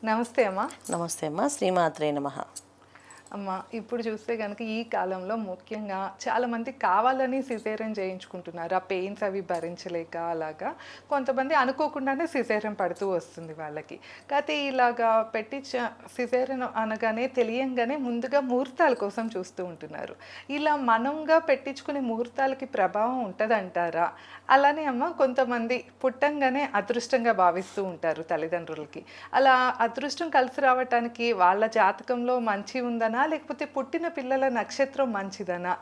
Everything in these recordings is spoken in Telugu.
నమస్తే అమ్మా. నమస్తే అమ్మ. శ్రీమాత్రే నమః. అమ్మ, ఇప్పుడు చూస్తే కనుక ఈ కాలంలో ముఖ్యంగా చాలామంది కావాలని సిజేరియన్ చేయించుకుంటున్నారు. ఆ పెయిన్స్ అవి భరించలేక అలాగా. కొంతమంది అనుకోకుండానే సిజేరియన్ పడుతూ వస్తుంది వాళ్ళకి. కాకపోతే ఇలాగా సిజేరియన్ అనగానే తెలియంగానే ముందుగా ముహూర్తాల కోసం చూస్తూ ఉంటున్నారు. ఇలా మనంగా పెట్టించుకునే ముహూర్తాలకి ప్రభావం ఉంటుందంటారా? అలానే అమ్మ, కొంతమంది పుట్టంగానే అదృష్టంగా భావిస్తూ ఉంటారు తల్లిదండ్రులకి. అలా అదృష్టం కలిసి రావటానికి వాళ్ళ జాతకంలో మంచి ఉందనా, లేకపోతే పుట్టిన పిల్లల నక్షత్రం మంచిదనా?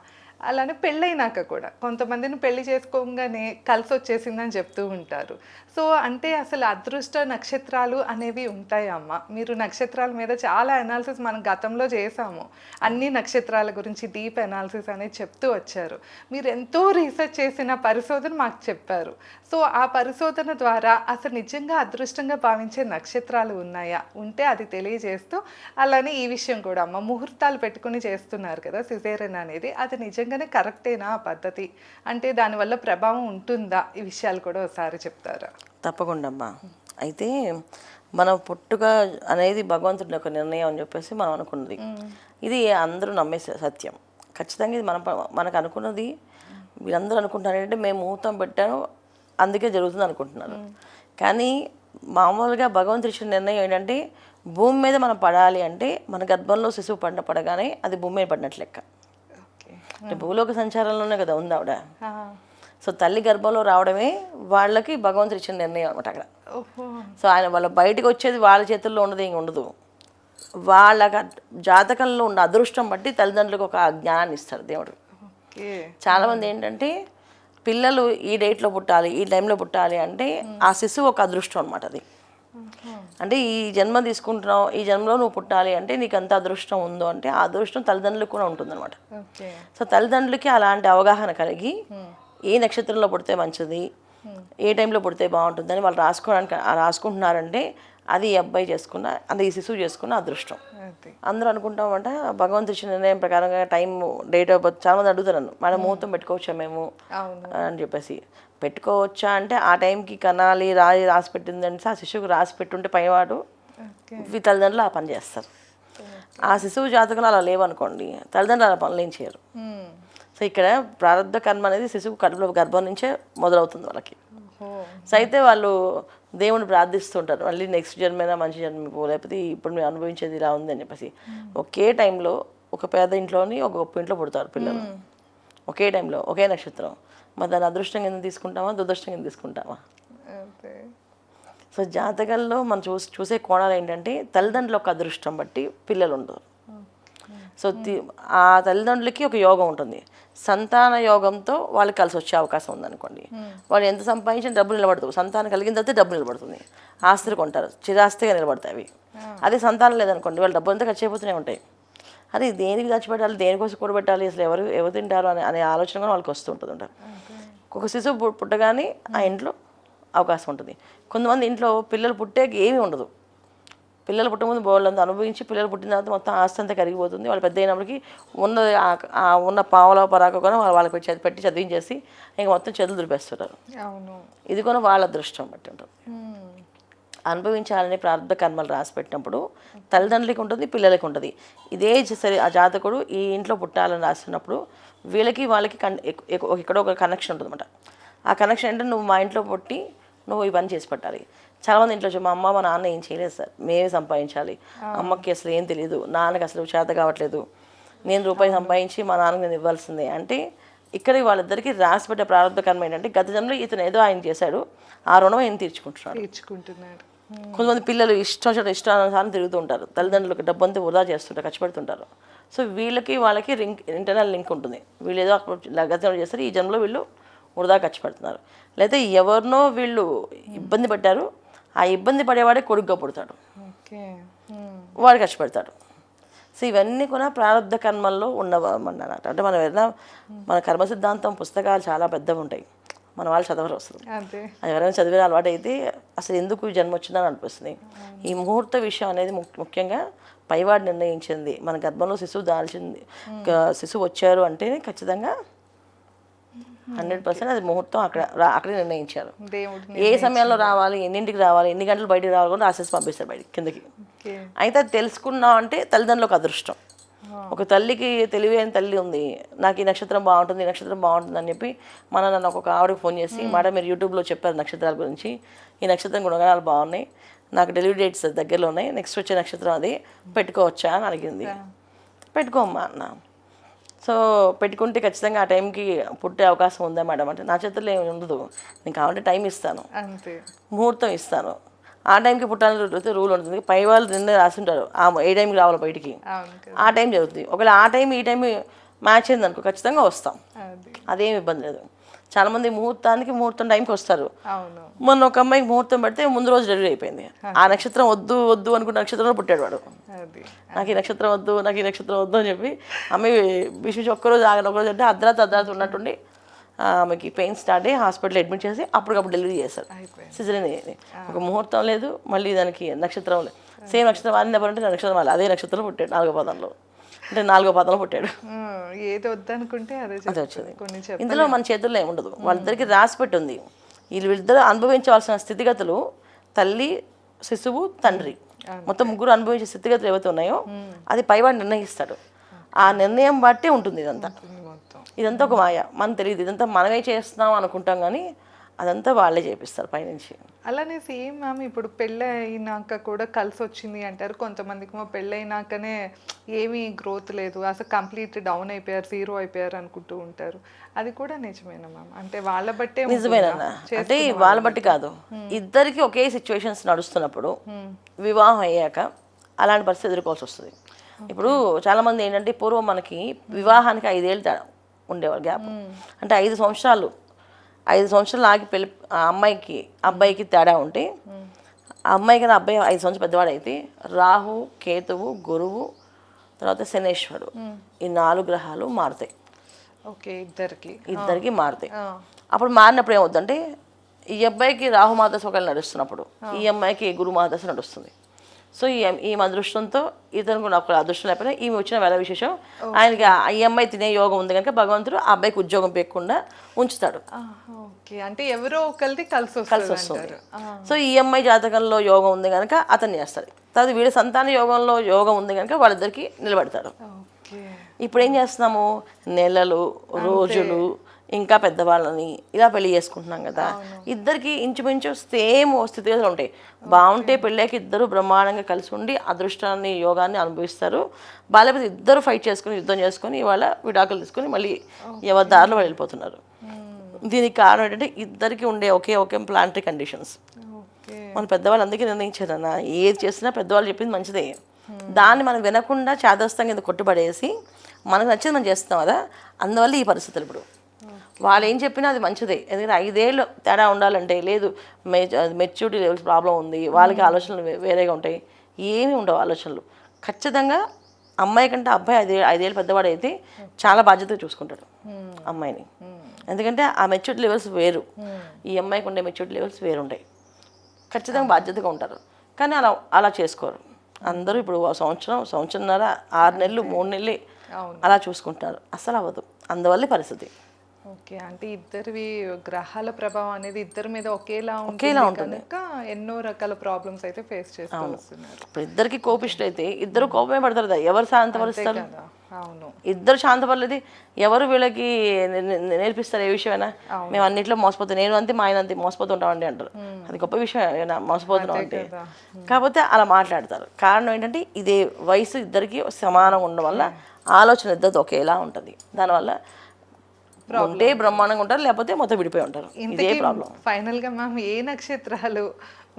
అలానే పెళ్ళైనాక కూడా కొంతమందిని పెళ్లి చేసుకోగానే కలిసి వచ్చేసిందని చెప్తూ ఉంటారు. సో అంటే అసలు అదృష్ట నక్షత్రాలు అనేవి ఉంటాయా అమ్మ? మీరు నక్షత్రాల మీద చాలా అనాలిసిస్ మనం గతంలో చేసాము. అన్ని నక్షత్రాల గురించి డీప్ అనాలిసిస్ అనేది చెప్తూ వచ్చారు. మీరు ఎంతో రీసెర్చ్ చేసిన పరిశోధన మాకు చెప్పారు. సో ఆ పరిశోధన ద్వారా అసలు నిజంగా అదృష్టంగా భావించే నక్షత్రాలు ఉన్నాయా? ఉంటే అది తెలియజేస్తూ, అలానే ఈ విషయం కూడా అమ్మ, ముహూర్తాలు పెట్టుకుని చేస్తున్నారు కదా సిజేరియన్ అనేది, అది నిజంగానే కరెక్టేనా ఆ పద్ధతి? అంటే దానివల్ల ప్రభావం ఉంటుందా? ఈ విషయాలు కూడా ఒకసారి చెప్తారా? తప్పకుండా అమ్మా. అయితే మనం పుట్టుక అనేది భగవంతుడి యొక్క నిర్ణయం అని చెప్పేసి మనం అనుకున్నది. ఇది అందరూ నమ్మే సత్యం. ఖచ్చితంగా ఇది మనకు అనుకున్నది. వీళ్ళందరూ అనుకుంటున్నారు ఏంటంటే మేము ముహూర్తం పెట్టాము అందుకే జరుగుతుంది అనుకుంటున్నారు. కానీ మామూలుగా భగవంతుడి ఇచ్చిన నిర్ణయం ఏంటంటే భూమి మీద మనం పడాలి అంటే మన గర్భంలో శిశువు పడగానే అది భూమి మీద పడినట్లు లెక్క. అంటే భూలోక సంచారంలోనే కదా ఉంది ఆవిడ. సో తల్లి గర్భంలో రావడమే వాళ్ళకి భగవంతుడు ఇచ్చిన నిర్ణయం అనమాట అక్కడ. సో వాళ్ళ బయటకు వచ్చేది వాళ్ళ చేతుల్లో ఉన్నది ఏమి ఉండదు. వాళ్ళ జాతకంలో ఉన్న అదృష్టం బట్టి తల్లిదండ్రులకు ఒక జ్ఞానాన్ని ఇస్తారు దేవుడు. చాలామంది ఏంటంటే పిల్లలు ఈ డేట్లో పుట్టాలి, ఈ టైంలో పుట్టాలి అంటే ఆ శిశువు ఒక అదృష్టం అనమాట. అది అంటే ఈ జన్మ తీసుకుంటున్నావు, ఈ జన్మలో నువ్వు పుట్టాలి అంటే నీకు ఎంత అదృష్టం ఉందో అంటే ఆ అదృష్టం తల్లిదండ్రులకు కూడా ఉంటుందన్నమాట. సో తల్లిదండ్రులకి అలాంటి అవగాహన కలిగి ఏ నక్షత్రంలో పుడితే మంచిది, ఏ టైంలో పుడితే బాగుంటుందని వాళ్ళు రాసుకుంటున్నారంటే అది ఈ అబ్బాయి చేసుకున్న, అంటే ఈ శిశువు చేసుకున్న అదృష్టం. అందరూ అనుకుంటామంట భగవంతుడి ఇచ్చిన నిర్ణయం ప్రకారంగా టైం, డేట్ ఆఫ్ బర్త్. చాలామంది అడుగుతారు నన్ను, మన ముహూర్తం పెట్టుకోవచ్చా మేము అని చెప్పేసి. పెట్టుకోవచ్చా అంటే ఆ టైంకి కనాలి రాసి పెట్టిందంటే ఆ శిశువుకి రాసి పెట్టుంటే పైవాడు తల్లిదండ్రులు ఆ పని చేస్తారు. ఆ శిశువు జాతకంలో అలా లేవనుకోండి, తల్లిదండ్రులు అలా పనులు ఏం చేయరు. సో ఇక్కడ ప్రారంభ కర్మ అనేది శిశువు గర్భం నుంచే మొదలవుతుంది వాళ్ళకి. సో అయితే వాళ్ళు దేవుని ప్రార్థిస్తుంటారు, మళ్ళీ నెక్స్ట్ జన్మైనా మంచి జన్మ, లేకపోతే ఇప్పుడు మేము అనుభవించేది ఇలా ఉంది అని చెప్పేసి. ఒకే టైంలో ఒక పేద ఇంట్లోని ఒక గొప్ప ఇంట్లో పుడతారు పిల్లలు, ఒకే టైంలో ఒకే నక్షత్రం. మరి దాన్ని అదృష్టం కింద తీసుకుంటామా, దురదృష్టం కింద తీసుకుంటామా? సో జాతకంలో మనం చూసే కోణాలు ఏంటంటే తల్లిదండ్రుల ఒక అదృష్టం బట్టి పిల్లలు ఉండరు. సో ఆ తల్లిదండ్రులకి ఒక యోగం ఉంటుంది, సంతాన యోగంతో వాళ్ళకి కలిసి వచ్చే అవకాశం ఉందనుకోండి. వాళ్ళు ఎంత సంపాదించిన డబ్బులు నిలబడతావు, సంతానం కలిగిన తర్వాత డబ్బు నిలబడుతుంది, ఆస్తులు కొంటారు, చిరాస్తిగా నిలబడతాయి అవి. అదే సంతానం లేదనుకోండి, వాళ్ళు డబ్బు అంతా ఖర్చు అయిపోతూనే ఉంటాయి. అది దేనికి దాచిపెట్టాలి, దేనికోసం కూడబెట్టాలి, అసలు ఎవరు తింటారు అనే ఆలోచన కూడా వాళ్ళకి వస్తూ ఉంటుంది ఉంటారు. ఒక శిశువు పుట్టగానే ఆ ఇంట్లో అవకాశం ఉంటుంది. కొంతమంది ఇంట్లో పిల్లలు పుట్టాక ఏమీ ఉండదు, పిల్లలు పుట్టముందు బోళ్ళంతా అనుభవించి పిల్లలు పుట్టిన తర్వాత మొత్తం ఆస్తి అంతా కరిగిపోతుంది. వాళ్ళు పెద్ద అయినప్పటికీ ఉన్న పావలా పరాక కూడా వాళ్ళకి పెట్టి చదివించేసి ఇంకా మొత్తం చేతులు దులిపేస్తుంటారు. ఇది కూడా వాళ్ళ అదృష్టం బట్టి ఉంటుంది. అనుభవించాలని ప్రారంభ కర్మలు రాసి పెట్టినప్పుడు తల్లిదండ్రులకి ఉంటుంది, పిల్లలకి ఉంటుంది. ఇదే సరే ఆ జాతకుడు ఈ ఇంట్లో పుట్టాలని రాసినప్పుడు వీళ్ళకి వాళ్ళకి ఇక్కడ ఒక కనెక్షన్ ఉంటుంది అనమాట. ఆ కనెక్షన్ అంటే నువ్వు మా ఇంట్లో పుట్టి నువ్వు ఈ పని చేసి పెట్టాలి. చాలామంది ఇంట్లో మా అమ్మ మా నాన్న ఏం చేయలేదు సార్, మేమే సంపాదించాలి, అమ్మకి అసలు ఏం తెలియదు, నాన్నకి అసలు చేత కావట్లేదు, నేను రూపాయి సంపాదించి మా నాన్నకి నేను ఇవ్వాల్సిందే అంటే ఇక్కడ వాళ్ళిద్దరికి రాసి పెట్టే ప్రారంభ కర్మ ఏంటంటే గత జన్మలో ఇతను ఏదో ఆయన చేశాడు, ఆ రుణం ఆయన తీర్చుకుంటున్నాడు. కొంతమంది పిల్లలు ఇష్టానుసారం తిరుగుతూ ఉంటారు, తల్లిదండ్రులకు డబ్బు అంతా వృధా చేస్తుంటారు, ఖర్చు పెడుతుంటారు. సో వీళ్ళకి వాళ్ళకి ఇంటర్నల్ లింక్ ఉంటుంది. వీళ్ళు ఏదో గత జన్మలో చేస్తారు, ఈ జన్మలో వీళ్ళు వృధా ఖర్చు పెడుతున్నారు. లేదా ఎవరినో వీళ్ళు ఇబ్బంది పెట్టారు, ఆ ఇబ్బంది పడేవాడే కొడుకుగా పుడతాడు, వాడు ఖర్చు పెడతాడు. సో ఇవన్నీ కూడా ప్రారంభ కర్మల్లో ఉన్నవన్నమాట. అంటే మనం ఏదైనా మన కర్మ సిద్ధాంతం పుస్తకాలు చాలా పెద్దవి ఉంటాయి, మన వాళ్ళు చదవరు వస్తుంది. అది ఎవరైనా చదివే అలవాటు అయితే అసలు ఎందుకు జన్మ వచ్చిందని అనిపిస్తుంది. ఈ ముహూర్త విషయం అనేది ముఖ్యంగా పైవాడు నిర్ణయించింది. మన గర్భంలో శిశువు వచ్చారు అంటే ఖచ్చితంగా 100% అది ముహూర్తం అక్కడే నిర్ణయించారు. ఏ సమయంలో రావాలి, ఎన్నింటికి రావాలి, ఎన్ని గంటలు బయటికి రావాలి కూడా రాసేసి పంపిస్తారు బయటికి కిందకి. ఓకే. అయితే అది తెలుసుకున్నాం అంటే తల్లిదండ్రులకు అదృష్టం. ఒక తల్లికి తెలివైన తల్లి ఉంది, నాకు ఈ నక్షత్రం బాగుంటుంది, ఈ నక్షత్రం బాగుంటుంది అని చెప్పి నన్ను ఒక ఆవిడకి ఫోన్ చేసి, మేడం మీరు యూట్యూబ్లో చెప్పారు నక్షత్రాల గురించి, ఈ నక్షత్రం గుణగణాలు బాగున్నాయి, నాకు డెలివరీ డేట్స్ దగ్గరలో ఉన్నాయి, నెక్స్ట్ వచ్చే నక్షత్రం అది పెట్టుకోవచ్చా అని అడిగింది. పెట్టుకోమ్మా అన్న. సో పెట్టుకుంటే ఖచ్చితంగా ఆ టైంకి పుట్టే అవకాశం ఉందా మేడం అంటే, నా చేతుల్లో ఏమి ఉండదు, నేను కావాలంటే టైం ఇస్తాను, అంతే. ముహూర్తం ఇస్తాను, ఆ టైంకి పుట్టాలని రూల్ ఉంటుంది. పై వాళ్ళు నిన్నే రాసింటారు ఏ టైంకి రావాలో బయటికి, అవును కదా. ఆ టైం జరుగుతుంది. ఒకవేళ ఆ టైం ఈ టైం మ్యాచ్ అయింది అనుకో ఖచ్చితంగా వస్తాం, అది. అదేం ఇబ్బంది లేదు. చాలామంది ముహూర్తం టైంకి వస్తారు. అవును. మొన్న ఒక అమ్మాయికి ముహూర్తం పెడితే ముందు రోజు డెలివరీ అయిపోయింది. ఆ నక్షత్రం వద్దు వద్దు అనుకున్న నక్షత్రంలో పుట్టాడు వాడు. అది. నాకు ఈ నక్షత్రం వద్దు, నాకు ఈ నక్షత్రం వద్దు అని చెప్పి అమ్మాయి విషయం ఒక్కరోజు ఆగను, ఒకరోజు అంటే అర్ధరాత్రి ఉన్నట్టుండి ఆమెకి పెయిన్ స్టార్ట్ అయ్యి హాస్పిటల్ అడ్మిట్ చేసి అప్పటికప్పుడు డెలివరీ చేశారు. సిజరీన్ అయ్యింది. ఒక ముహూర్తం లేదు, మళ్ళీ దానికి నక్షత్రం లేదు. సేమ్ నక్షత్రం వారిని ఎవరంటే నక్షత్రం వాళ్ళు అదే నక్షత్రంలో పుట్టాడు, 4వ పాదంలో, అంటే 4వ పాదంలో పుట్టాడు. ఏది వద్దనుకుంటే అదే వచ్చింది. కొన్ని ఇందులో మన చేతుల్లో ఏముండదు, వాళ్ళిద్దరికి రాసి పెట్టి ఉంది. వీళ్ళిద్దరు అనుభవించవలసిన స్థితిగతులు తల్లి, శిశువు, తండ్రి, మొత్తం ముగ్గురు అనుభవించే స్థితిగతులు ఏవైతే ఉన్నాయో అది పైవాడు నిర్ణయిస్తాడు. ఆ నిర్ణయం బట్టి ఉంటుంది ఇదంతా ఒక మాయ, మనకు తెలియదు, ఇదంతా మనమే చేస్తున్నాం అనుకుంటాం, కానీ అదంతా వాళ్ళే చేపిస్తారు పైనుంచి. అలానే సేమ్ మ్యామ్ ఇప్పుడు పెళ్ళైనాక కూడా కలిసి వచ్చింది అంటారు, కొంతమందికి పెళ్ళైనాకనే ఏమీ గ్రోత్ లేదు, అసలు కంప్లీట్ డౌన్ అయిపోయారు, జీరో అయిపోయారు అనుకుంటూ ఉంటారు. అది కూడా నిజమేనా మ్యామ్? అంటే వాళ్ళ బట్టే నిజమేనన్నా, అంటే వాళ్ళ బట్టి కాదు, ఇద్దరికి ఒకే సిచ్యువేషన్స్ నడుస్తున్నప్పుడు వివాహం అయ్యాక అలాంటి పరిస్థితి ఎదుర్కోవాల్సి వస్తుంది. ఇప్పుడు చాలామంది ఏంటంటే పూర్వం మనకి వివాహానికి 5 ఏళ్ళు తేడా ఉండేవాళ్ళు గ్యాప్, అంటే 5 సంవత్సరాలు ఆగి పెళ్ళి అమ్మాయికి అబ్బాయికి తేడా ఉంటే, ఆ అమ్మాయి కన్నా అబ్బాయి 5 సంవత్సరాలు పెద్దవాడు అయితే రాహు, కేతువు, గురువు, తర్వాత శనేశ్వరుడు, ఈ 4 గ్రహాలు మారుతాయి. ఓకే. ఇద్దరికి మారుతాయి. అప్పుడు మారినప్పుడు ఏమవుతుందంటే, ఈ అబ్బాయికి రాహు మహాదశ ఒకవేళ నడుస్తున్నప్పుడు ఈ అమ్మాయికి గురు మహాదశ నడుస్తుంది. సో ఈమె అదృష్టంతో ఇతను కూడా ఒక అదృష్టం లేకపోయినా ఈమె వచ్చిన వేళ విశేషం, ఆయనకి ఈ అమ్మాయి తినే యోగం ఉంది కనుక భగవంతుడు ఆ అబ్బాయికి ఉద్యోగం పెక్కకుండా ఉంచుతాడు. అంటే ఎవరో ఒకరిది కలిసి వస్తుంది. సో ఈ అమ్మాయి జాతకంలో యోగం ఉంది కనుక అతను చేస్తాడు. తర్వాత వీడి సంతాన యోగంలో యోగం ఉంది కనుక వాళ్ళిద్దరికి నిలబెడతాడు. ఇప్పుడు ఏం చేస్తున్నాము, నెలలు, రోజులు, ఇంకా పెద్దవాళ్ళని ఇలా పెళ్లి చేసుకుంటున్నాం కదా, ఇద్దరికి ఇంచుమించు సేమ్ స్థితిగతులు ఉంటాయి. బాగుంటే పెళ్ళాక ఇద్దరు బ్రహ్మాండంగా కలిసి ఉండి అదృష్టాన్ని, యోగాన్ని అనుభవిస్తారు. బాలేకపోతే ఇద్దరు ఫైట్ చేసుకుని, యుద్ధం చేసుకుని, ఇవాళ విడాకులు తీసుకుని మళ్ళీ ఎవరి దారిలో వాళ్ళు వెళ్ళిపోతున్నారు. దీనికి కారణం ఏంటంటే ఇద్దరికి ఉండే ఒకే ప్లానటరీ కండిషన్స్. మన పెద్దవాళ్ళు అందుకే నిర్ణయించారన్న, ఏది చేసినా పెద్దవాళ్ళు చెప్పింది మంచిదే, దాన్ని మనం వినకుండా చాదస్తం కింద కొట్టుబడేసి మనకు నచ్చింది మనం చేస్తాం కదా, అందువల్ల ఈ పరిస్థితులు. ఇప్పుడు వాళ్ళు ఏం చెప్పినా అది మంచిదే, ఎందుకంటే 5 ఏళ్ళు తేడా ఉండాలంటే లేదు, మెచ్యూరిటీ లెవెల్స్ ప్రాబ్లం ఉంది, వాళ్ళకి ఆలోచనలు వేరేగా ఉంటాయి, ఏమీ ఉండవు ఆలోచనలు. ఖచ్చితంగా అమ్మాయి కంటే అబ్బాయి 5 ఏళ్ళు పెద్దవాడు అయితే చాలా బాధ్యతగా చూసుకుంటాడు అమ్మాయిని, ఎందుకంటే ఆ మెచ్యూరిటీ లెవెల్స్ వేరు, ఈ అమ్మాయికి ఉండే మెచ్యూరిటీ లెవెల్స్ వేరు ఉంటాయి. ఖచ్చితంగా బాధ్యతగా ఉంటారు, కానీ అలా చేసుకోరు అందరూ. ఇప్పుడు సంవత్సరంన్నర, 6 నెలలు, 3 నెలలు అలా చూసుకుంటారు, అసలు అవ్వదు. అందువల్ల పరిస్థితి. ఓకే. అంటే ఇద్దరివి గ్రహాల ప్రభావం అనేది ఇద్దరి మీద ఒకేలా ఉంటుంది, ఎన్నో రకాల ప్రాబ్లమ్స్ అయితే ఫేస్ చేస్తున్నారు. ఇప్పుడు ఇద్దరికి కోపిష్ట అయితే ఇద్దరు కోపమే పడతారు కదా, ఎవరు శాంతపరుస్తారు? అవును, ఇద్దరు శాంతపడలేదు ఎవరు వీళ్ళకి నేర్పిస్తారు ఏ విషయమైనా? మేము అన్నింటిలో మోసపోతాం, నేను అంతే మా ఆయన అంతే మోసపోతుంటామండి అంటారు. అది గొప్ప విషయం మోసపోతున్నాం అంటే. కాకపోతే అలా మాట్లాడతారు. కారణం ఏంటంటే ఇదే వయసు ఇద్దరికి సమానంగా ఉండడం వల్ల ఆలోచన ఇద్దరిది ఒకేలా ఉంటుంది. దానివల్ల ఉంటే బ్రహ్మాండంగా ఉంటారు, లేకపోతే మొత్తం విడిపోయి ఉంటారు. ఇదే ప్రాబ్లం. ఫైనల్గా మ్యామ్ ఏ నక్షత్రాలు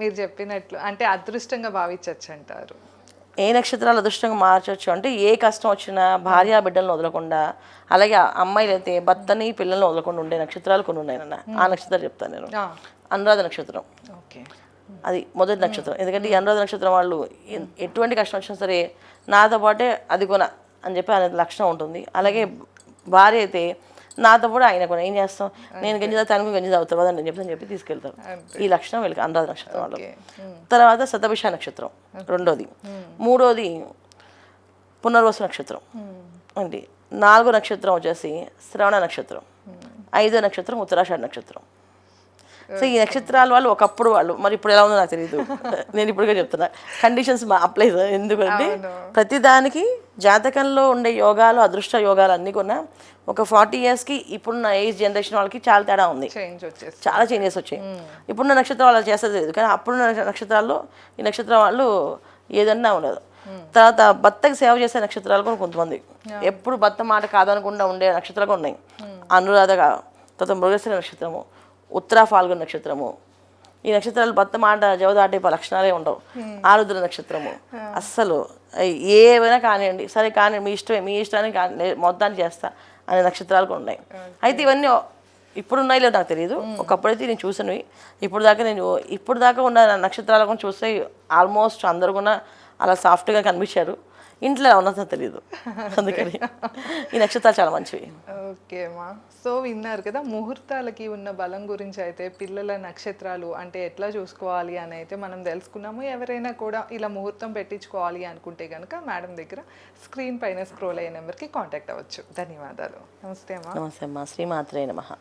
మీరు చెప్పినట్లు అంటే అదృష్టంగా భావించవచ్చు అంటారు? ఏ నక్షత్రాలు అదృష్టంగా మార్చవచ్చు అంటే, ఏ కష్టం వచ్చినా భార్య బిడ్డలను వదలకుండా, అలాగే అమ్మాయిలు అయితే భర్తని పిల్లల్ని వదలకుండా ఉండే నక్షత్రాలు కొన్ని ఉన్నాయన్న. ఆ నక్షత్రాలు చెప్తాను నేను. అనురాధ నక్షత్రం, అది మొదటి నక్షత్రం. ఎందుకంటే ఈ అనురాధ నక్షత్రం వాళ్ళు ఎటువంటి కష్టం వచ్చినా సరే నాతో పాటే అది కొన అని చెప్పి అనే లక్షణం ఉంటుంది. అలాగే భార్య అయితే నాతో కూడా ఆయన కూడా ఏం చేస్తాం, నేను గంజి తాగుతా, తనకు గంజి తాగుతారు కదండి అని చెప్పి తీసుకెళ్తారు. ఈ లక్షణం వీళ్ళకి అనురాధ నక్షత్రం వాళ్ళు. తర్వాత శతభిష నక్షత్రం రెండోది. మూడోది పునర్వసు నక్షత్రం అండి. 4వ నక్షత్రం వచ్చేసి శ్రవణ నక్షత్రం. 5వ నక్షత్రం ఉత్తరాషాఢ నక్షత్రం. సో ఈ నక్షత్రాల వాళ్ళు ఒకప్పుడు వాళ్ళు మరి ఇప్పుడు ఎలా ఉందో నాకు తెలియదు. నేను ఇప్పుడుగా చెప్తున్నా కండిషన్స్ అప్లై ఎందుకంటే ప్రతిదానికి జాతకంలో ఉండే యోగాలు అదృష్ట యోగాలు అన్నీ కూడా ఒక 40 yearsకి ఇప్పుడున్న ఏజ్ జనరేషన్ వాళ్ళకి చాలా తేడా ఉంది, చేంజ్ వచ్చేసి చాలా చేంజెస్ వచ్చాయి. ఇప్పుడున్న నక్షత్రం వాళ్ళు చేస్తుంది తెలియదు, కానీ అప్పుడున్న నక్షత్రాల్లో ఈ నక్షత్రం వాళ్ళు ఏదన్నా ఉండదు. తర్వాత భర్తకి సేవ చేసే నక్షత్రాలు కూడా కొంతమంది ఎప్పుడు భర్త మాట కాదనకుండా ఉండే నక్షత్రాలు కూడా ఉన్నాయి. అనురాధ, తర్వాత మృగశిర నక్షత్రము, ఉత్తరా ఫాల్గుణ నక్షత్రము, ఈ నక్షత్రాలు భర్త మాట జవదాటే లక్షణాలే ఉండవు. ఆరుద్ర నక్షత్రము అస్సలు ఏవైనా కానివ్వండి, సరే కానీ మీ ఇష్టమే, మీ ఇష్టాన్ని కానీ మొత్తాన్ని చేస్తా అనే నక్షత్రాలు కూడా ఉన్నాయి. అయితే ఇవన్నీ ఇప్పుడు ఉన్నాయో నాకు తెలియదు, ఒకప్పుడైతే నేను చూసినవి. ఇప్పుడు దాకా ఉన్న నక్షత్రాలు కూడా చూస్తే ఆల్మోస్ట్ అందరు కూడా అలా సాఫ్ట్గా కనిపించారు. ఇంట్లో ఉన్నదో తెలియదు, అందుకని ఈ నక్షత్రాలు చాలా మంచివి. ఓకే అమ్మా. సో విన్నారు కదా, ముహూర్తాలకి ఉన్న బలం గురించి అయితే పిల్లల నక్షత్రాలు అంటే ఎట్లా చూసుకోవాలి అని అయితే మనం తెలుసుకున్నాము. ఎవరైనా కూడా ఇలా ముహూర్తం పెట్టించుకోవాలి అనుకుంటే కనుక మేడం దగ్గర స్క్రీన్ పైన స్క్రోల్ అయ్యే నెంబర్కి కాంటాక్ట్ అవ్వచ్చు. ధన్యవాదాలు. నమస్తే అమ్మా. నమస్తే అమ్మా. శ్రీమాత్రే నమః.